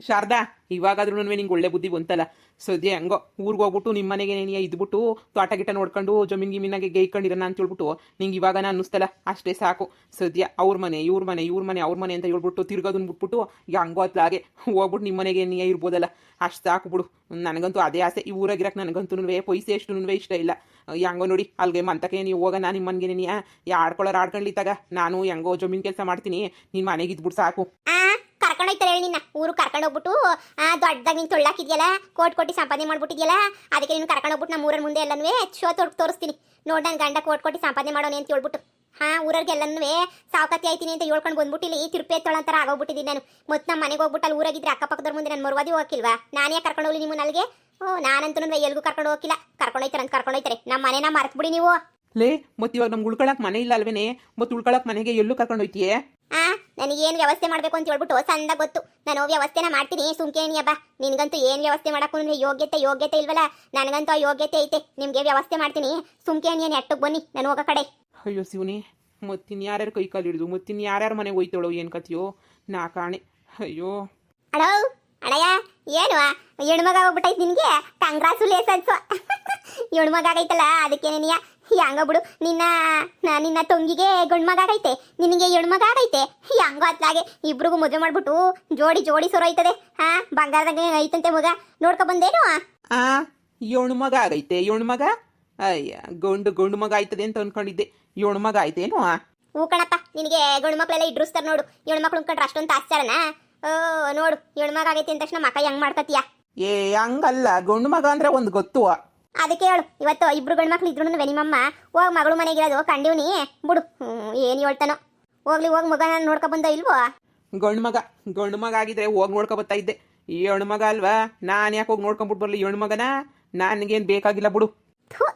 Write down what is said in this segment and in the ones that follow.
ಶಾರದಾ, ಇವಾಗಾದ್ರೂ ನಿಂಗೆ ಒಳ್ಳೆ ಬುದ್ಧಿ ಬಂತಲ್ಲ. ಸದ್ಯ ಹೆಂಗೋ ಊರಿಗೆ ಹೋಗ್ಬಿಟ್ಟು ನಿಮ್ಮ ಮನೆಗೆ ನೀನು ಇದ್ಬಿಟ್ಟು ತೋಟ ಗಿಟ ನೋಡ್ಕೊಂಡು ಜಮೀನ್ ಗಿಮೀನಾಗೆ ಗೈಕೊಂಡಿರೋಣ ಅಂತ ಹೇಳ್ಬಿಟ್ಟು ನಿಂಗೆ ಇವಾಗನ ಅನ್ನಿಸ್ತಲ್ಲ, ಅಷ್ಟೇ ಸಾಕು. ಸದ್ಯ ಅವ್ರ ಮನೆ ಇವ್ರ ಮನೆ ಇವ್ರ ಮನೆ ಅವ್ರ ಮನೆ ಅಂತ ಹೇಳ್ಬಿಟ್ಟು ತಿರ್ಗೋದನ್ನ ಬಿಟ್ಬಿಟ್ಟು ಹೆಂಗೋ ಅತ್ಲಾಗೆ ಹೋಗ್ಬಿಟ್ಟು ನಿಮ್ಮ ಮನೆಗೆ ನೀ ಇರ್ಬೋದಲ್ಲ, ಅಷ್ಟು ಸಾಕು ಬಿಡು. ನನಗಂತೂ ಅದೇ ಆಸೆ, ಈ ಊರಾಗಿರಕ್ಕೆ ನನಗಂತೂ ಪೈಸೆ ಎಷ್ಟು ಇಷ್ಟ ಇಲ್ಲ. ಹೆಂಗೋ ನೋಡಿ ಅಲ್ಗೆ ಮಂತಕ್ಕೆ ನೀವು ಹೋಗೋಣ ನಿಮ್ಮ ಮನೆಗೆ ನೀ ಆಡ್ಕೊಳ್ಳೋರು ಆಡ್ಕೊಳ್ಳಿತ್ತಾಗ ನಾನು ಹೆಂಗೋ ಜಮೀನ್ ಕೆಲಸ ಮಾಡ್ತೀನಿ, ನಿನ್ನ ಮನೆಗೆ ಇದ್ಬಿಟ್ಟು ಸಾಕು. ಕರ್ಕೊಂಡೋಯ್ತಾರೆ ಹೇಳಿ ನಿನ್ನ ಊರು ಕರ್ಕೊಂಡು ಹೋಗ್ಬಿಟ್ಟು ದೊಡ್ಡದಾಗಿ ನೀನು ತೊಳ್ಳಾಕಿದ್ಯಲ್ಲ, ಕೋಟಿ ಸಂಪಾದನೆ ಮಾಡ್ಬಿಟ್ಟಿದ್ಯಲ್ಲ, ಅದಕ್ಕೆ ನೀನು ಕರ್ಕೊಂಡು ಹೋಗ್ಬಿಟ್ಟು ನಮ್ಮ ಊರ ಮುಂದೆ ಎಲ್ಲನೂ ಶೋ ತೋರಿಸ್ತೀನಿ. ನೋಡಿ ನನ್ನ ಗಂಡ ಕೋಟಿ ಸಂಪಾದನೆ ಮಾಡೋಣ ಅಂತ ಹೇಳ್ಬಿಟ್ಟು ಊರಿಗೆಲ್ಲನೂ ಸಾವಕತಿ ಆಯ್ತೀನಿ ಅಂತ ಹೇಳ್ಕೊಂಡು ಬಂದ್ಬಿಟ್ಟು ಇಲ್ಲಿ ತಿರುಪೆ ತೊಳಂತರ ಆಗೋಗ್ಬಿಟ್ಟಿದ್ದೀನಿ ನಾನು. ಮತ್ತೆ ನಮ್ಮ ಮನೆಗೆ ಹೋಗ್ಬಿಟ್ಟು ಅಲ್ಲಿ ಊರಾಗಿದ್ರೆ ಅಕ್ಕಪಕ್ಕದವ್ರ ಮುಂದೆ ನಾನು ಮರುವಾದಿ ಹೋಗಿಲ್ವಾ? ನಾನೇ ಕರ್ಕೊಂಡು ಹೋಗ್ಲಿ ನಿಮ್ಮ ಅಲ್ಲಿಗೆ? ನಾನಂತೂ ಎಲ್ಗೂ ಕರ್ಕೊಂಡು ಹೋಗಿಲ್ಲ, ಕರ್ಕೊಂಡೋಯ್ತಾರೆ ಅಂತ ಕರ್ಕೊಂಡೋಯ್ತಾರೆ. ನಮ್ಮ ಮನೆನ ಮರ್ತ್ಬಿಡಿ ನೀವು. ಲೇ ಮತ್ತೆ ಇವಾಗ ನಮ್ಗೆ ಉಳ್ಕೊಳಕ್ ಮನೆ ಇಲ್ಲ ಅಲ್ವೇನೆ, ಮತ್ತೆ ಉಳ್ಕೊಳಕ್ ಮನೆಗೆ ಎಲ್ಲೂ ಕರ್ಕೊಂಡು ಹೋಯ್ತೀಯೇ? ನನಗೇನು ವ್ಯವಸ್ಥೆ ಮಾಡಬೇಕು ಅಂತ ಹೇಳ್ಬಿಟ್ಟು ಸಂದ ಗೊತ್ತು, ನಾನು ವ್ಯವಸ್ಥೆನ ಮಾಡ್ತೀನಿ. ಸುಮ್ಕೇನಿ ಹಬ್ಬ, ನಿನ್ಗಂತೂ ಏನು ವ್ಯವಸ್ಥೆ ಮಾಡಕ್ಕೂ ಯೋಗ್ಯತೆ ಇಲ್ವಲ್ಲ, ನನಗಂತೂ ಆ ಯೋಗ್ಯತೆ ಐತೆ. ನಿಮ್ಗೆ ವ್ಯವಸ್ಥೆ ಮಾಡ್ತೀನಿ, ಸುಮ್ಕೇನಿ ನೆಟ್ಟಗೆ ಬನ್ನಿ ನಾನು ಹೋಗೋ ಕಡೆ. ಅಯ್ಯೋ ಶಿವನಿ, ಮತ್ತಿನ್ ಯಾರ್ಯಾರು ಕೈ ಕಾಲು ಹಿಡಿದು ಮತ್ತಿನ್ ಯಾರ್ಯಾರ ಮನೆಗೆ ಹೋಯ್ತಾಳೋ ಏನು ಕತಿಯೋ ನಾ ಕಾಣೆ. ಅಯ್ಯೋ ಅಳೋ ಅಳಯ್ಯ, ಏನು ಹೆಣ್ಮಗ ಹೋಗ್ಬಿಟ್ಟೈತೆ ನಿನಗೆ? ಕಂಗ್ರಾಚುಲೇಷನ್ಸ್. ಹೆಣ್ಮಗ ಆಗೈತಲ್ಲ, ಅದಕ್ಕೆ ನೀಯ ಹೆಂಗ ಬಿಡು. ನಿನ್ನ ತಂಗಿಗೆ ಗಂಡ್ಮಗ ಆಗೈತೆ, ನಿನಗೆ ಹೆಣ್ಮಗ ಆಗೈತೆ. ಹೆಂಗೋ ಅತ್ಲಾಗೆ ಇಬ್ರಿಗೂ ಮದುವೆ ಮಾಡ್ಬಿಟ್ಟು ಜೋಡಿ ಸೊರೈತದೆ. ಬಂಗಾರದಾಗ ಐತಂತೆ ಮಗ, ನೋಡ್ಕೊ ಬಂದೇನು? ಹೆಣ್ಮಗ ಆಗೈತೆ? ಹೆಣ್ಮಗ? ಅಯ್ಯ, ಗಂಡು ಮಗ ಆಯ್ತದೆ ಅಂತ ಅನ್ಕೊಂಡಿದ್ದೆ, ಹೆಣ್ಮಗ ಆಯ್ತೇನು? ಹೂ ಕಣಪ್ಪ, ನಿನಗೆ ಗಂಡು ಮಕ್ಳೆಲ್ಲ ಇಡ್ರಿಸ್ತಾರೆ ನೋಡು. ಹೆಣ್ಮಕ್ಳು ಅನ್ಕೊಂಡ್ರೆ ಅಷ್ಟೊಂದು ಆಶ್ಚರ್ಯನ? ನೋಡು, ಹೆಣ್ಮಗ ಆಗೈತೆ ಅಂದ ತಕ್ಷಣ ಮಕ್ಕ ಹೆಂಗ್ ಮಾಡ್ಕತಿಯ? ಹಂಗಲ್ಲ, ಗಂಡು ಮಗ ಅಂದ್ರೆ ಒಂದು ಗೊತ್ತು. ಅದಕ್ಕೆ ಹೇಳು, ಇವತ್ತು ಇಬ್ರು ಗಂಡು ಮಕ್ಳು ಇದ್ರು ನಿಮ್ಮಮ್ಮ ಹೋಗ್ ಮಗಳು ಮನೆಗಿರೋದು ಕಂಡಿವ್ನಿ ಬಿಡು. ಏನು ಹೇಳ್ತಾನೋ ಹೋಗ್ಲಿ, ಹೋಗಿ ಮಗನ ನೋಡ್ಕೊ ಬಂದ ಇಲ್ವೋ? ಗಂಡು ಮಗ ಆಗಿದ್ರೆ ಹೋಗಿ ನೋಡ್ಕೊ ಬರ್ತಾ ಇದ್ದೆ. ಈ ಹೆಣ್ಮಗ ಅಲ್ವಾ, ನಾನು ಯಾಕೆ ಹೋಗಿ ನೋಡ್ಕೊಂಡ್ಬಿಟ್ಟು ಬರ್ಲಿ ಹೆಣ್ಮಗನ? ನನಗೇನು ಬೇಕಾಗಿಲ್ಲ ಬಿಡು.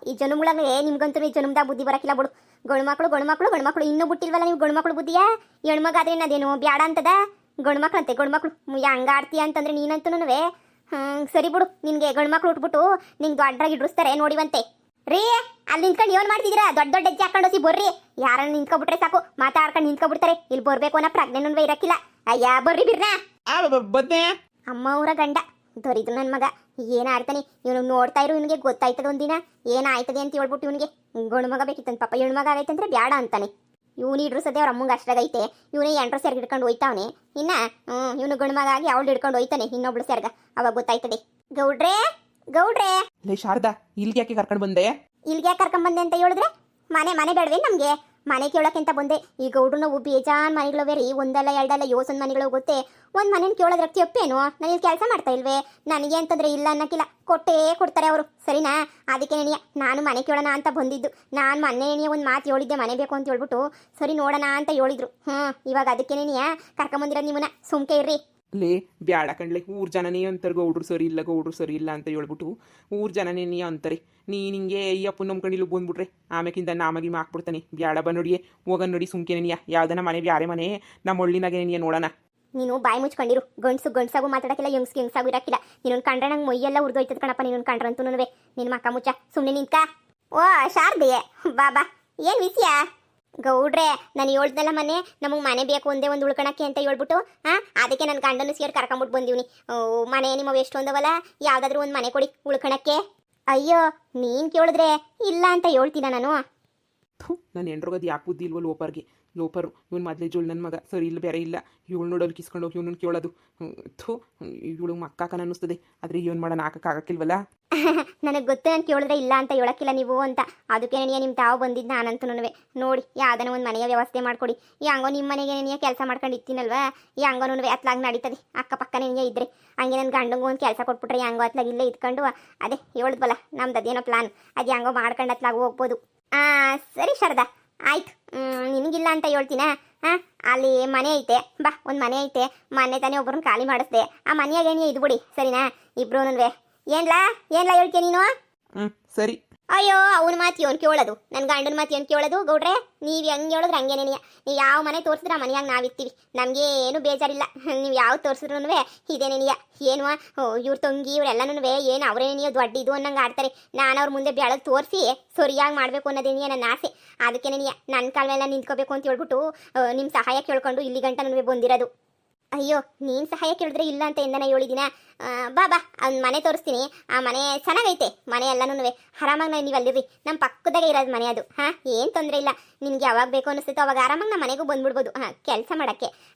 ಈ ಜನುಮ್ಗಳಾಗೆ ನಿಮ್ಗಂತೂ ಈ ಜನುಮ್ದಾಗ ಬುದ್ಧಿ ಬರಕಿಲ್ಲ ಬಿಡು. ಗಂಡು ಮಕ್ಳು ಇನ್ನೂ ಬಿಟ್ಟಿಲ್ವಲ್ಲ ನೀವು ಗಂಡು ಮಕ್ಳು ಬುದ್ಧಿಯ? ಹೆಣ್ಮಗ ಆದ್ರೆ ಅದೇನು ಬ್ಯಾಡ ಅಂತದ? ಗಂಡು ಮಕ್ಳು ಹೆಂಗ ಆಡ್ತೀಯ ಅಂತಂದ್ರೆ ನೀನಂತೂ ಸರಿ ಬಿಡು. ನಿನ್ಗೆ ಗಂಡು ಮಕ್ಳು ಉಟ್ಬಿಟ್ಟು ನಿಂಗೆ ದೊಡ್ಡರಾಗಿ ಇಡ್ರಿಸ್ತಾರೆ ನೋಡಿವಂತೆ. ರೀ, ಅಲ್ಲಿ ನಿಂತ್ಕೊಂಡು ಏನ್ ಮಾಡ್ತಿದ್ದೀರಾ? ದೊಡ್ಡ ಹೆಜ್ಜೆ ಹಾಕೊಂಡು ಹೋಸಿ ಬರ್ರಿ. ಯಾರನ್ನ ನಿಂತ್ಕೊಬಿಟ್ರೆ ಸಾಕು, ಮಾತಾಡ್ಕೊಂಡು ನಿಂತ್ಕೊಬಿಡ್ತಾರೆ. ಇಲ್ಲಿ ಬರ್ಬೇಕು ಅನ್ನೋ ಪ್ರಜ್ಞೆ ಇರಕ್ಕಿಲ್ಲ. ಅಯ್ಯ ಬರ್ರಿ ಬಿರ್ನಾ. ಬದ್ನೆ ಅಮ್ಮ ಅವರ ಗಂಡ ದೊರಿದು ನನ್ನ ಮಗ ಏನ್ ಆಡ್ತಾನೆ ಇವನು. ನೋಡ್ತಾ ಇರು, ಇವನಿಗೆ ಗೊತ್ತಾಯ್ತದ ಒಂದಿನ ಏನಾಯ್ತದೆ ಅಂತ ಹೇಳ್ಬಿಟ್ಟು ಇವನಿಗೆ ಗಂಡು ಮಗ ಬೇಕಿತ್ತಂತ. ಪಾಪ ಹೆಣ್ಮಗ ಆಗೈತಂದ್ರೆ ಬ್ಯಾಡ ಅಂತಾನೆ. ಇವನು ಇಡ್ರಿಸದೆ ಅವ್ರ ಅಮ್ಮಂಗೆ ಅಷ್ಟಾಗೈತೆ. ಇವನೇ ಎಂಟ್ರು ಸೆರ್ಗ ಹಿಡ್ಕೊಂಡು ಹೋಯ್ತಾವನೆ. ಇನ್ನ ಇವನು ಗಂಡು ಮಗ ಆಗಿ ಅವಳು ಹಿಡ್ಕೊಂಡು ಹೋಯ್ತಾನೆ ಇನ್ನೊಬ್ಳು ಸೆರ್ಗ. ಅವಾಗ ಗೊತ್ತಾಯ್ತದೆ. ಗೌಡ್ರೆ ಲೇ ಶಾರದಾ, ಇಲ್ಲಿಗೆ ಯಾಕೆ ಕರ್ಕೊಂಡು ಬಂದೆ? ಇಲ್ಲಿಗೆ ಯಾಕೆ ಕರ್ಕೊಂಡ್ ಬಂದೆ ಅಂತ ಹೇಳಿದ್ರೆ ಮನೆ ಬೇಡವೇ ನಮ್ಗೆ? ಮನೆ ಕೇಳೋಕ್ಕಿಂತ ಬಂದೆ. ಈ ಗೌಡ್ರು ನಾವು ಬೇಜಾನ್ ಮನೆಗಳವೆ ರೀ, ಒಂದಲ್ಲ ಎರಡಲ್ಲ ಯೋಸನ್ ಮನೆಗಳು ಗೊತ್ತೇ. ಒಂದು ಮನೇನ ಕೇಳೋದ್ರಕ್ಕೆ ತಪ್ಪೇನು? ನಾನು ಇಲ್ಲಿ ಕೆಲಸ ಮಾಡ್ತಾ ಇಲ್ವೇ? ನನಗೆ ಅಂತಂದ್ರೆ ಇಲ್ಲ ಅನ್ನಕ್ಕಿಲ್ಲ, ಕೊಟ್ಟೇ ಕೊಡ್ತಾರೆ ಅವರು. ಸರಿನಾ? ಅದಕ್ಕೆ ನೆನೆಯ ನಾನು ಮನೆ ಕೇಳೋಣ ಅಂತ ಬಂದಿದ್ದು. ನಾನು ಮೊನ್ನೆ ಒಂದು ಮಾತು ಹೇಳಿದ್ದೆ, ಮನೆ ಬೇಕು ಅಂತ ಹೇಳ್ಬಿಟ್ಟು. ಸರಿ ನೋಡೋಣ ಅಂತ ಹೇಳಿದ್ರು. ಇವಾಗ ಅದಕ್ಕೆ ನೆನೆಯ ಕರ್ಕೊಂಬಂದಿರೋದು ನಿಮ್ಮನ್ನ. ಸುಮ್ಕೆ ಇರ್ರಿ. ಲೇ ಬ್ಯಾಡ ಕಣ್ಲೆ, ಊರ್ ಜನನೇ ಅಂತಾರೆ ಗೌಡ್ರು ಸರಿ ಇಲ್ಲ ಅಂತ ಹೇಳ್ಬಿಟ್ಟು ಊರ್ ಜನನೇ ನೀ ಅಂತಾರೆ. ನೀ ನಿಂಗೆ ಈ ಅಪ್ಪನ ನಂಬ್ಕೊಂಡಿಲ್ಲ ಬಂದ್ಬಿಟ್ರೆ ಆಮೇಕಿಂದ ನಾಮಗಿ ಹಾಕ್ಬಿಡ್ತಾನೆ. ಬ್ಯಾಡ ಬಾ ನೋಡಿಯೇ, ಹೋಗನ್ ನೋಡಿ ಸುಮ್ಕೆ ನೀಯ. ಯಾವ್ದನ ಮನೆ ಬ್ಯಾರೆ ಮನೆ ನಮ್ಮ ಹಳ್ಳಿನಾಗೆ ನೀಯ ನೋಡೋಣ. ನೀನು ಬಾಯಿ ಮುಚ್ಕೊಂಡಿರು. ಗಂಡ್ಸಾಗು ಮಾತಾಡಕ್ಕಿಲ್ಲ, ಹೆಂಗ್ಸಾಗು ಇರಕ್ಕಿಲ್ಲ. ನೀನು ಕಂಡ್ರೆ ನಂಗೆ ಮೊಯ್ಯೆಲ್ಲ ಉರ್ದೋಯ್ತದ ಕಣಪ್ಪ. ನೀನು ಕಂಡ್ರಂತೂ ನಿನ್ನ ಮಕ್ಕ ಮುಚ್ಚ ಸುಮ್ಮನೆ ನಿಂತ್ಕ. ಓ ಶಾರದೆ, ಬಾಬಾ ಏನ್ ವಿಷಯ? ಗೌಡ್ರೆ, ನಾನು ಹೇಳ್ದಲ್ಲ ಮನೆ ನಮಗೆ ಮನೆ ಬೇಕು ಒಂದೇ ಒಂದು ಉಳ್ಕೊಳಕ್ಕೆ ಅಂತ ಹೇಳ್ಬಿಟ್ಟು ಅದಕ್ಕೆ ನನ್ನ ಗಂಡನ ಸೇರಿ ಕರ್ಕೊಂಬಿಟ್ಟು ಬಂದೀವ್ನಿ. ಮನೆ ನಿಮ್ಮವು ಎಷ್ಟೊಂದವಲ್ಲ, ಯಾವ್ದಾದ್ರು ಒಂದು ಮನೆ ಕೊಡಿ ಉಳ್ಕೊಳಕ್ಕೆ. ಅಯ್ಯೋ, ನೀನು ಕೇಳಿದ್ರೆ ಇಲ್ಲ ಅಂತ ಹೇಳ್ತೀನ ನಾನು. ನಾನು ಹೆಂಡ್ರೋಗದು ಯಾಕೆ ಬುದ್ಧಿ ಇಲ್ವೋ ಲೋಪರು. ಇವನು ಮೊದಲೇ ಜೋಳು ನನ್ನ ಮಗ ಸರಿ ಇಲ್ಲ, ಬೇರೆ ಇಲ್ಲ. ಇವಳು ನೋಡೋರು ಕಿಸ್ಕೊಂಡು ಹೋಗಿ ಇವನನ್ನು ಕೇಳೋದು. ಇವಳು ಮಕ್ಕಾಕನ ಅನ್ನಿಸ್ತದೆ, ಆದರೆ ಇವನು ಮಾಡೋಣ ಹಾಕಕ್ಕಾಗಕ್ಕಿಲ್ವಲ್ಲ. ನನಗೆ ಗೊತ್ತು, ನಾನು ಕೇಳಿದ್ರೆ ಇಲ್ಲ ಅಂತ ಹೇಳಕ್ಕಿಲ್ಲ ನೀವು ಅಂತ. ಅದಕ್ಕೆ ನೆನೆಯ ನಿಮ್ಮ ತಾವು ಬಂದಿದ್ದು ನಾನಂತೂ ನೋಡಿ ಯಾವ್ದಾನ ಒಂದು ಮನೆಯ ವ್ಯವಸ್ಥೆ ಮಾಡ್ಕೊಡಿ. ಹಂಗೋ ನಿಮ್ಮ ಮನೆಗೆ ನೆನೆಯ ಕೆಲಸ ಮಾಡ್ಕೊಂಡು ಇರ್ತೀನಲ್ವಾ, ಹಂಗೋನು ಅತ್ಲಾಗ ನಡೀತದೆ. ಅಕ್ಕಪಕ್ಕ ನೆನೆಯ ಇದ್ರೆ ಹಂಗೆ ನನ್ನ ಗಂಡಂಗೂ ಒಂದು ಕೆಲಸ ಕೊಟ್ಬಿಟ್ರೆ ಹಂಗೋ ಅತ್ಲಾಗ ಇಲ್ಲೇ ಇದ್ಕೊಂಡು ಅದೇ ಹೇಳಿದ್ವಲ್ಲ ನಮ್ದು ಅದೇನೋ ಪ್ಲಾನ್, ಅದು ಹಂಗೋ ಮಾಡ್ಕೊಂಡು ಅತ್ಲಾಗ ಹೋಗ್ಬೋದು. ಸರಿ ಶಾರದಾ, ಆಯ್ತು. ನಿನಗಿಲ್ಲ ಅಂತ ಹೇಳ್ತೀನ. ಅಲ್ಲಿ ಮನೆ ಐತೆ, ಬಾ ಒಂದು ಮನೆ ಐತೆ. ಮನೆ ತಾನೇ ಒಬ್ಬರನ್ನ ಖಾಲಿ ಮಾಡಿಸ್ದೆ. ಆ ಮನೆಯಾಗ ಏನೇ ಇದು ಬಿಡಿ, ಸರಿನಾ? ಇಬ್ರು ಏನ್ಲಾ ಹೇಳ್ತೀಯ ನೀನು? ಸರಿ. ಅಯ್ಯೋ, ಅವನ ಮಾತು ಇವನು ಕೇಳೋದು, ನನ್ನ ಗಂಡನ ಮಾತು ಇವನು ಕೇಳೋದು. ಗೌಡ್ರೆ, ನೀವು ಹೆಂಗೆ ಹೇಳಿದ್ರೆ ಹಂಗೆ ನೆನೆಯ. ನೀವು ಯಾವ ಮನೆ ತೋರಿಸಿದ್ರೆ ಆ ಮನೆಯಾಗ ನಾವಿರ್ತೀವಿ, ನಮಗೇನು ಬೇಜಾರಿಲ್ಲ. ನೀವು ಯಾವ ತೋರಿಸಿದ್ರು ಇದೇ ನೆನೆಯ. ಏನು ಇವ್ರ ತಂಗಿ ಇವರೆಲ್ಲನೂ ಏನು ಅವರೇ ನೆನೆಯ ದೊಡ್ಡ ಇದು ಅನ್ನಂಗೆ ಆಡ್ತಾರೆ. ನಾನು ಅವ್ರ ಮುಂದೆ ಬೆಳಗ್ಗೆ ತೋರಿಸಿ ಸರಿಯಾಗಿ ಮಾಡಬೇಕು ಅನ್ನೋದೇನೆಯ ನನ್ನ ಆಸೆ. ಅದಕ್ಕೆ ನೆನೆಯ ನನ್ನ ಕಾಲ ಮೇಲೆ ನಿಂತ್ಕೋಬೇಕು ಅಂತ ಹೇಳ್ಬಿಟ್ಟು ನಿಮ್ಮ ಸಹಾಯ ಕೇಳ್ಕೊಂಡು ಇಲ್ಲಿ ಗಂಟ ನನಗೆ ಬಂದಿರೋದು. ಅಯ್ಯೋ ನೀನ್ ಸಹಾಯ ಕೇಳಿದ್ರೆ ಇಲ್ಲ ಅಂತ ಎಂದನ ಹೇಳಿದಿನ. ಬಾ ಬಾ ಅವ್ನ ಮನೆ ತೋರಿಸ್ತೀನಿ. ಆ ಮನೆ ಚೆನ್ನಾಗೈತೆ, ಮನೆ ಎಲ್ಲನೂ ಆರಾಮಾಗಿ ನೀವು ಅಲ್ಲಿರ್ರಿ. ನಮ್ಮ ಪಕ್ಕದಾಗೆ ಇರೋದು ಮನೆ ಅದು. ಏನು ತೊಂದರೆ ಇಲ್ಲ. ನಿನ್ಗೆ ಯಾವಾಗ ಬೇಕು ಅನಿಸ್ತೈತೋ ಅವಾಗ ಆರಾಮಾಗಿ ನಮ್ಮ ಮನೆಗೂ ಬಂದ್ಬಿಡ್ಬೋದು. ಕೆಲಸ ಮಾಡಕ್ಕೆ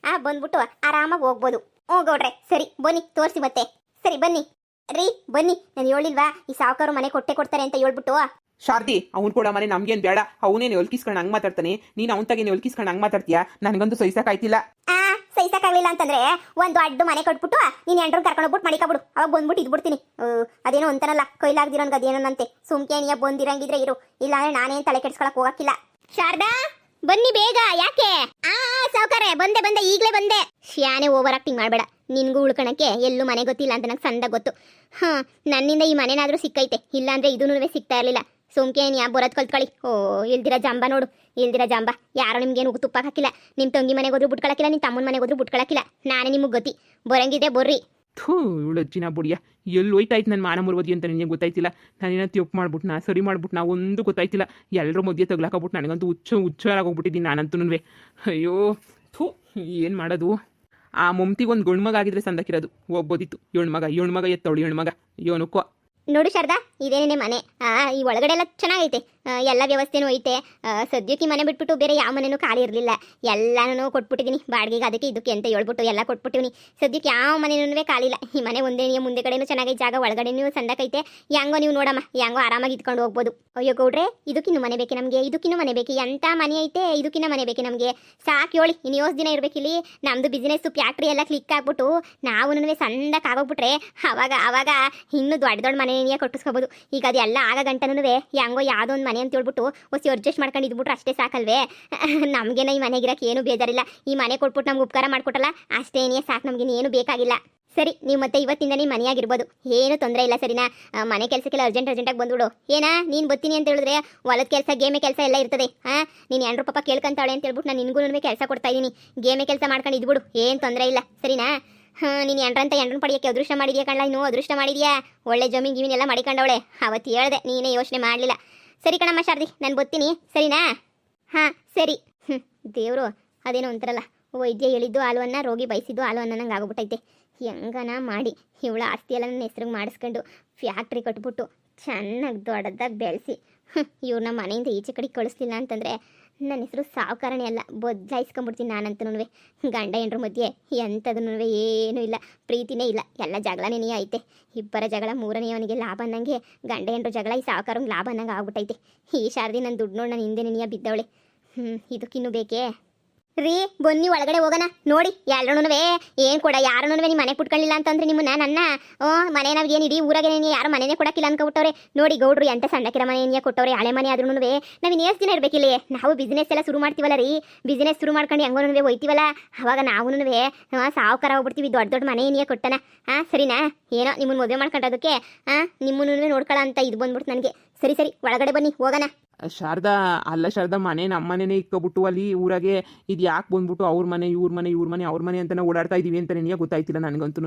ಬಂದ್ಬಿಟ್ಟು ಆರಾಮಾಗಿ ಹೋಗ್ಬೋದು. ಗೌಡ್ರೆ ಸರಿ ಬನ್ನಿ ತೋರಿಸಿ ಮತ್ತೆ. ಸರಿ ಬನ್ನಿ ರೀ ಬನ್ನಿ. ನಾನು ಹೇಳಿಲ್ವಾ ಈ ಸಾವುಕಾರು ಮನೆ ಕೊಡ್ತಾರೆ ಅಂತ ಹೇಳ್ಬಿಟ್ಟು. ಶಾರದಿ ಅವ್ನು ಕೂಡ ಮನೆ ನಮ್ಗೇನು ಬೇಡ, ಅವನೇನು ಒಲ್ಕಿಸ್ಕೊಂಡು ಹಂಗೆ ಮಾತಾಡ್ತಾನೆ, ನೀನು ಅವನ ತಗೇನು ಒಲ್ಕಿಸ್ಕೊಂಡು ಹಂಗೆ ಮಾತಾಡ್ತೀಯಾ? ನನಗಂತೂ ಸಹಿಸಕ್ಕಾಯ್ತಿಲ್ಲ. ಸಹಿಸಕ್ಕಾಗಲಿಲ್ಲ ಅಂತಂದ್ರೆ ಒಂದು ಅಡ್ಡು ಮನೆ ಕೊಟ್ಬಿಟ್ಟು ನೀನು ಎಂಟ್ರನ್ನ ಕರ್ಕೊಂಡು ಹೋಗ್ಬಿಟ್ಟು ಮಡಿಕಬಿಡು. ಅವಾಗ ಬಂದ್ಬಿಟ್ಟು ಇದ್ಬಿಡ್ತೀನಿ. ಅದೇನೋ ಅಂತಾನಲ್ಲ ಕೈಲಾಗ್ದಿರೋನ್ಗೆ ಅದೇನಂತೆ. ಸುಮ್ಕೇನಿಯ ಬಂದಿರಂಗಿದ್ರೆ ಇರು, ಇಲ್ಲಾಂದ್ರೆ ನಾನೇನು ತಲೆ ಕೆಡ್ಸ್ಕೊಳಕ್ ಹೋಗಕ್ಕಿಲ್ಲ. ಶಾರದಾ ಬನ್ನಿ ಬೇಗ. ಯಾಕೆ? ಸಾವುಕಾರೆ ಬಂದೆ ಈಗಲೇ ಬಂದೆ. ಶಾನೆ ಓವರ್ ಆಕ್ಟಿಂಗ್ ಮಾಡಬೇಡ. ನಿನ್ಗೂ ಉಳ್ಕೊಳಕ್ಕೆ ಎಲ್ಲೂ ಮನೆ ಗೊತ್ತಿಲ್ಲ ಅಂತ ನಂಗೆ ಸಂದ ಗೊತ್ತು. ನನ್ನಿಂದ ಈ ಮನೆನಾದ್ರೂ ಸಿಕ್ಕೈತೆ, ಇಲ್ಲಾಂದ್ರೆ ಇದೂ ಸಿಗ್ತಾ ಇರಲಿಲ್ಲ. ಸುಮ್ಕೇನ್ ಯಾ ಬರೋದ್ ಕಲ್ತ್ಕೊಳ್ಳಿ. ಇಲ್ದಿರ ಜಾಂಬ ನೋಡು, ಇಲ್ದಿರ ಜಾಂಬ. ಯಾರೋ ನಿಮ್ಗೇನು ತುಪ್ಪ ಹಾಕಿಲ್ಲ. ನಿಮ್ಮ ತಂಗಿ ಮನೆಗೆ ಹೋದ್ರು ಬಿಟ್ಕೊಳಕಿಲ್ಲ, ನಿಮ್ಮ ತಮ್ಮನ ಮನೆಗೆ ಹೋದ್ರು ಬಿಟ್ಕೊಳಕಿಲ್ಲ. ನಾನೇ ನಿಮಗೆ ಗೊತ್ತಿ. ಬರಂಗಿದೆ ಬರ್ರಿ. ಥೂ ಇವಳಜ್ಜಿನ ಬುಡಿಯ ಎಲ್ಲಿ ಹೋಯ್ತಾಯ್ತು ನನ್ನ ಮಾನ ಮುರುವದಿ ಅಂತ ನಿನಗೆ ಗೊತ್ತಾಯ್ತಿಲ್ಲ. ನಾನೇನೋ ತಪ್ಪು ಮಾಡ್ಬಿಟ್ನಾ ಸರಿ ಮಾಡ್ಬಿಟ್ನಾ ಒಂದು ಗೊತ್ತಾಯ್ತಿಲ್ಲ. ಎಲ್ಲರೂ ಮಧ್ಯೆ ತಗ್ಲಾಕೋಗ್ಬಿಟ್ಟು ನನಗಂತೂ ಹುಚ್ಚಾರಾಗೋಗ್ಬಿಟ್ಟಿದ್ದೀನಿ ನಾನಂತೂ. ಅಯ್ಯೋ ಥೂ ಏನು ಮಾಡೋದು? ಆ ಮಮ್ತಿಗೊಂದು ಗಂಡ್ಮಗ ಆಗಿದ್ರೆ ಸಂದಕ್ಕಿರೋದು ಹೋಗ್ಬೋದಿತ್ತು. ಹೆಣ್ಮಗ ಎತ್ತವಳು ಹೆಣ್ಮಗ ಯೋನಕ್ಕೋ. ನೋಡು ಶಾರದಾ ಇದೇನೇ ಮನೆ. ಈ ಒಳಗಡೆ ಎಲ್ಲ ಚೆನ್ನಾಗೈತೆ, ಎಲ್ಲ ವ್ಯವಸ್ಥೆನೂ ಐತೆ. ಸದ್ಯಕ್ಕೆ ಈ ಮನೆ ಬಿಟ್ಬಿಟ್ಟು ಬೇರೆ ಯಾವ ಮನೆನೂ ಖಾಲಿ ಇರಲಿಲ್ಲ. ಎಲ್ಲನೂ ಕೊಟ್ಬಿಟ್ಟಿದ್ದೀನಿ ಬಾಡಿಗೆಗೆ, ಅದಕ್ಕೆ ಇದಕ್ಕೆ ಅಂತ ಹೇಳ್ಬಿಟ್ಟು ಎಲ್ಲ ಕೊಟ್ಬಿಟ್ಟಿವ್ನಿ. ಸದ್ಯಕ್ಕೆ ಯಾವ ಮನೆನೂ ಖಾಲಿ ಇಲ್ಲ. ಈ ಮನೆ ಒಂದೇ ಮುಂದೆ ಕಡೆನೂ ಚೆನ್ನಾಗೈತೆ, ಜಾಗ ಒಳಗಡೆನೂ ಸಂದಕೈತೆ. ಹೆಂಗೋ ನೀವು ನೋಡಮ್ಮ, ಹೆಂಗೋ ಆರಾಮಾಗಿ ಇದ್ಕೊಂಡು ಹೋಗ್ಬೋದು. ಅಯ್ಯೋ ಗೌಡ್ರೆ ಇದಕ್ಕಿನ್ನೂ ಮನೆ ಬೇಕೆ ನಮಗೆ, ಇದಕ್ಕಿನ್ನೂ ಮನೆ ಬೇಕೆ. ಎಂಥ ಮನೆ ಐತೆ, ಇದಕ್ಕಿನ್ನ ಮನೆ ಬೇಕೆ ನಮಗೆ. ಸಾಕು ಹೇಳಿ ಇನ್ನು ಯೋಸ್ ದಿನ ಇರಬೇಕಿಲ್ಲಿ. ನಮ್ಮದು ಬಿಸ್ನೆಸ್ಸು ಫ್ಯಾಕ್ಟ್ರಿ ಎಲ್ಲ ಕ್ಲಿಕ್ ಆಗ್ಬಿಟ್ಟು ನಾವು ಸಂದಕ್ಕೆ ಆಗೋಗ್ಬಿಟ್ರೆ ಅವಾಗ ಇನ್ನೂ ದೊಡ್ಡ ಮನೆ ಕೊಟ್ಟಿಸ್ಕೋಬೋದು. ಈಗ ಅದೆಲ್ಲ ಆಗ ಗಂಟನೂ ಹೆಂಗೋ ಯಾವುದೋ ಒಂದು ಮನೆ ಅಂತ ಹೇಳ್ಬಿಟ್ಟು ಹೊಸಿ ಅಡ್ಜಸ್ಟ್ ಮಾಡ್ಕೊಂಡು ಇದ್ಬಿಟ್ರೆ ಅಷ್ಟೇ ಸಾಕಲ್ವೇ. ನಮಗೇನ ಈ ಮನೆಗಿರಕ್ಕೆ ಏನೂ ಬೇಜಾರಿಲ್ಲ. ಈ ಮನೆ ಕೊಟ್ಬಿಟ್ಟು ನಮ್ಗೆ ಉಪಕಾರ ಮಾಡ್ಕೊಟ್ಟಲ್ಲ ಅಷ್ಟೇನೇ ಸಾಕು, ನಮಗೇನು ಏನು ಬೇಕಾಗಿಲ್ಲ. ಸರಿ ನೀವು ಮತ್ತೆ ಇವತ್ತಿಂದ ನಿಮ್ಮ ಮನೆಯಾಗಿರ್ಬೋದು, ಏನು ತೊಂದರೆ ಇಲ್ಲ ಸರಿನಾ? ಮನೆ ಕೆಲಸಕ್ಕೆಲ್ಲ ಅರ್ಜೆಂಟಾಗಿ ಬಂದ್ಬಿಡು. ಏನಾ ನೀನು ಬರ್ತೀನಿ ಅಂತ ಹೇಳಿದ್ರೆ ಹೊಲದ ಕೆಲಸ ಗೇಮೆ ಕೆಲಸ ಎಲ್ಲ ಇರ್ತದೆ. ನೀನು ಎಂಡ್ರು ಪಾಪ ಕೇಳ್ಕೊಂತಾಳೆ ಅಂತ ಹೇಳ್ಬಿಟ್ಟು ನಾನು ನಿನಗೂ ಕೆಲಸ ಕೊಡ್ತಾ ಇದ್ದೀನಿ. ಗೇಮೆ ಕೆಲಸ ಮಾಡ್ಕೊಂಡು ಇದ್ಬಿಡು, ಏನು ತೊಂದರೆ ಇಲ್ಲ ಸರಿನಾ? ನೀನು ಎಂಡ್ರನ್ನ ಪಡೆಯೋಕ್ಕೆ ಅದೃಷ್ಟ ಮಾಡಿದ್ಯಾ ಕಣ್ಣ. ಇನ್ನೂ ಅದೃಷ್ಟ ಮಾಡಿದ್ಯಾ, ಒಳ್ಳೆ ಜಮೀನು ಗಿಮೀನೆಲ್ಲ ಮಾಡಿಕೊಂಡವಳೆ. ಅವತ್ತು ಹೇಳ್ದೆ, ನೀನೇ ಯೋಚನೆ ಮಾಡಲಿಲ್ಲ. ಸರಿ ಕಣಮ್ಮ ಶಾರದಿ ನಾನು ಬರ್ತೀನಿ ಸರಿನಾ? ಸರಿ. ದೇವರು ಅದೇನೋ ಅಂತಾರಲ್ಲ, ವೈದ್ಯ ಹೇಳಿದ್ದು ಹಾಲು ಅನ್ನ, ರೋಗಿ ಬಯಸಿದ್ದು ಹಾಲು ಅನ್ನ ನಂಗೆ ಆಗೋಗ್ಬಿಟ್ಟೈತೆ. ಹೆಂಗನ ಮಾಡಿ ಇವಳ ಆಸ್ತಿ ಎಲ್ಲ ನನ್ನ ಹೆಸ್ರಿಗೆ ಮಾಡಿಸ್ಕೊಂಡು ಫ್ಯಾಕ್ಟ್ರಿ ಕಟ್ಬಿಟ್ಟು ಚೆನ್ನಾಗಿ ದೊಡ್ಡದಾಗಿ ಬೆಳೆಸಿ ಇವ್ರನ್ನ ಮನೆಯಿಂದ ಈಚೆ ಕಡೆ ಕಳಿಸ್ಲಿಲ್ಲ ಅಂತಂದರೆ ನನ್ನ ಹೆಸರು ಸಾವುಕಾರನೇ ಅಲ್ಲ, ಬೊಜ್ಜಾಯಿಸ್ಕೊಂಡ್ಬಿಡ್ತೀನಿ ನಾನಂತನೂ. ಗಂಡ ಹೆಂಡ್ರ ಮಧ್ಯೆ ಎಂಥದೂ ಏನೂ ಇಲ್ಲ, ಪ್ರೀತಿನೇ ಇಲ್ಲ, ಎಲ್ಲ ಜಗಳನೇ ಐತೆ. ಇಬ್ಬರ ಜಗಳ ಮೂರನೆಯವನಿಗೆ ಲಾಭ ಅನ್ನಂಗೆ ಗಂಡ ಹೆಂಡ್ರ ಜಗಳ ಈ ಸಾವುಕಾರಂಗೆ ಲಾಭ ಅನ್ನಂಗೆ ಆಗ್ಬಿಟ್ಟೈತೆ. ಈ ಶಾರದಿ ನನ್ನ ದುಡ್ಡು ನೋಡಿ ನಾನು ಹಿಂದೆ ನೆನೆಯ ಬಿದ್ದವಳೆ. ಇದಕ್ಕಿನ್ನೂ ಬೇಕೇ? ರೀ ಬನ್ನಿ ಒಳಗಡೆ ಹೋಗೋಣ. ನೋಡಿ ಎಲ್ಲರೂ ಏನು ಕೊಡ ಯಾರನ್ನೂ ನಿಮ್ಮ ಮನೆ ಕುಟ್ಕೊಳ್ಳಿಲ್ಲ ಅಂತಂದ್ರೆ ನನ್ನ ಮನೆ ನಾವು ಏನು ಇಡೀ ಊರಾಗೆ ಯಾರು ಮನೆನೇ ಕೊಡಕ್ಕಿಲ್ಲ ಅನ್ಕೊಬಿಟ್ಟವ್ರೆ. ನೋಡಿ ಗೌಡ್ರು ಎಂತ ಸಣ್ಣಕಿರ ಮನೆಯ ಕೊಟ್ಟವ್ರೆ, ಹಳೆ ಮನೆ ಆದ್ರೂ ನಾವು ಇನ್ನೇಷ್ಟು ದಿನ ಇರಬೇಕಿಲ್ಲ. ನಾವು ಬಿಸ್ನೆಸ್ ಎಲ್ಲ ಶುರು ಮಾಡ್ತೀವಲ್ಲ ರೀ, ಬಿಸ್ನೆಸ್ ಶುರು ಮಾಡ್ಕೊಂಡು ಹೆಂಗೋನು ಹೋಯ್ತೀವಲ್ಲ, ಅವಾಗ ನಾವು ಸಾವುಕಾರ ಹೋಗ್ಬಿಡ್ತೀವಿ. ದೊಡ್ಡ ಮನೆ ಏನಿಯ ಕೊಟ್ಟನ. ಸರಿನಾ? ಏನೋ ನಿಮ್ಮನ್ನು ಮದುವೆ ಮಾಡ್ಕೊಂಡೋದಕ್ಕೆ ನಿಮ್ಮನ್ನು ನೋಡ್ಕೊಳ್ಳೋ ಅಂತ ಇದು ಬಂದ್ಬಿಡ್ತು ನನಗೆ. ಸರಿ ಒಳಗಡೆ ಬನ್ನಿ ಹೋಗೋಣ. ಶಾರದಾ ಅಲ್ಲ ಶಾರದಾ, ಮನೆ ನಮ್ಮ ಮನೆನೇ ಇಕ್ಕೊಬಿಟ್ಟು ಅಲ್ಲಿ ಊರಾಗೆ ಇದು ಯಾಕೆ ಬಂದ್ಬಿಟ್ಟು ಅವ್ರ ಮನೆ ಇವ್ರ ಮನೆ ಅಂತಲೇ ಓಡಾಡ್ತಾ ಇದ್ದೀವಿ ಅಂತ ನಿನಗೆ ಗೊತ್ತಾಯ್ತಿಲ್ಲ ನನಗಂತೂ.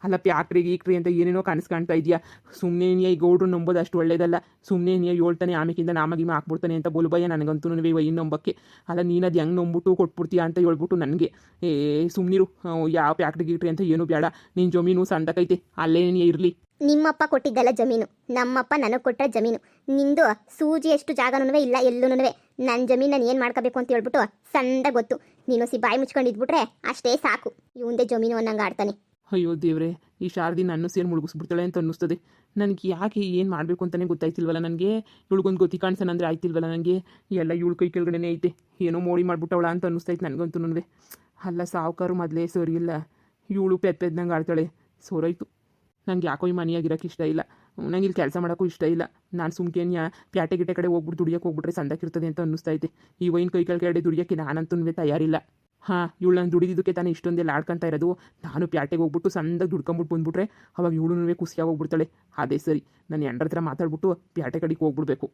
ಅಲ್ಲ ಪ್ಯಾಕ್ಟ್ರಿ ಅಂತ ಏನೇನೋ ಕನಸು ಕಾಣ್ತಾ ಇದೆಯಾ? ಸುಮ್ಮನೆ ಈ ಗೌಡ್ರು ನಂಬೋದು ಅಷ್ಟು ಒಳ್ಳೇದಲ್ಲ. ಸುಮ್ಮನೆ ಹೇಳ್ತಾನೆ ಆಮೇಕಿಂದ ನಾಮಗಿಮ ಹಾಕ್ಬಿಡ್ತಾನೆ ಅಂತ ಬೋಲ್ಬಯ್ಯ ನನಗಂತೂ ಇನ್ನು ನಂಬಕ್ಕೆ ಅಲ್ಲ. ನೀನು ಅದು ಹೆಂಗೆ ನಂಬಿಟ್ಟು ಕೊಟ್ಬಿಡ್ತೀಯ ಅಂತ ಹೇಳ್ಬಿಟ್ಟು ನನಗೆ ಸುಮ್ಮನಿರು. ಯಾವ ಪ್ಯಾಕ್ಟ್ರಿ ಅಂತ ಏನೂ ಬೇಡ. ನಿನ್ನ ಜಮೀನು ಸಂದಕೈತೆ, ಅಲ್ಲೇ ಇರಲಿ. ನಿಮ್ಮಪ್ಪ ಕೊಟ್ಟಿದ್ದಲ್ಲ ಜಮೀನು, ನಮ್ಮಪ್ಪ ನನಗೆ ಕೊಟ್ಟ ಜಮೀನು. ನಿಂದು ಸೂಜಿ ಎಷ್ಟು ಜಾಗನೂ ಇಲ್ಲ ಎಲ್ಲೂ. ನನ್ನ ಜಮೀನು ನಾನು ಏನು ಮಾಡ್ಕೋಬೇಕು ಅಂತ ಹೇಳ್ಬಿಟ್ಟು ಸಂದ ಗೊತ್ತು. ನೀನು ಬಾಯಿ ಮುಚ್ಕೊಂಡಿದ್ಬಿಟ್ರೆ ಅಷ್ಟೇ ಸಾಕು. ಇವಂದೇ ಜಮೀನು ಅನ್ನಂಗೆ ಆಡ್ತಾನೆ. ಅಯ್ಯೋ ದೇವ್ರೆ, ಈ ಶಾರದಿ ನನ್ನ ಸೇರಿ ಮುಳುಗಿಸ್ಬಿಡ್ತಾಳೆ ಅಂತ ಅನ್ನಿಸ್ತದೆ ನನಗೆ. ಯಾಕೆ ಏನು ಮಾಡಬೇಕು ಅಂತಲೇ ಗೊತ್ತಾಯ್ತಿಲ್ವಲ್ಲ ನನಗೆ. ಇವಳಿಗೊಂದು ಗೊತ್ತಿ ಕಾಣಿಸೋಣಂದ್ರೆ ಆಯ್ತಿಲ್ವಲ್ಲ ನನಗೆ. ಎಲ್ಲ ಇವಳು ಕೈ ಕೆಳಗಡೆನೇ ಐತೆ, ಏನೋ ಮೋಡಿ ಮಾಡಿಬಿಟ್ಟವಳ ಅಂತ ಅನ್ನಿಸ್ತೈತೆ ನನಗಂತೂ. ಅಲ್ಲ ಸಾವುಕಾರು ಮೊದಲೇ ಸರಿ ಇಲ್ಲ, ಇವಳು ಪೆದ್ದಂಗೆ ಆಡ್ತಾಳೆ. ಸೋರಾಯ್ತು. ನಂಗೆ ಯಾಕೋ ಈ ಮನೆಯಾಗಿರೋಕ್ಕೆ ಇಷ್ಟ ಇಲ್ಲ. ನಂಗೆ ಇಲ್ಲಿ ಕೆಲಸ ಮಾಡೋಕ್ಕೂ ಇಷ್ಟ ಇಲ್ಲ. ನಾನು ಸುಮ್ಕೇನ್ಯ ಪ್ಯಾಟೆ ಗಿಟೆ ಕಡೆ ಹೋಗ್ಬಿಟ್ಟು ದುಡಿಯೋಕೆ ಹೋಗ್ಬಿಟ್ರೆ ಸಂದಕ್ಕಿರ್ತದೆ ಅಂತ ಅನ್ನಿಸ್ತೈತೆ. ಈ ವೈನ್ ಕೈ ಕೆಳಗಡೆ ದುಡಿಯೋಕ್ಕೆ ನಾನಂತೂ ತಯಾರಿಲ್ಲ. ಇವಳು ನಾನು ದುಡಿದಿದ್ದಕ್ಕೆ ತಾನೇ ಇಷ್ಟೊಂದೆಲ್ಲ ಆಡ್ಕೊತಾ ಇರೋದು. ನಾನು ಪ್ಯಾಟೆಗೆ ಹೋಗ್ಬಿಟ್ಟು ಸಂದಾಗ ದುಡ್ಕೊಂಬಿಟ್ಟು ಬಂದ್ಬಿಟ್ರೆ ಅವಾಗ ಇವಳು ಖುಷಿಯಾಗಿ ಹೋಗ್ಬಿಡ್ತಾಳೆ. ಅದೇ ಸರಿ, ನಾನು ಎಂಡ್ರ ಹತ್ರ ಮಾತಾಡ್ಬಿಟ್ಟು ಪ್ಯಾಟೆ ಕಡೆಗೆ ಹೋಗ್ಬಿಡ್ಬೇಕು.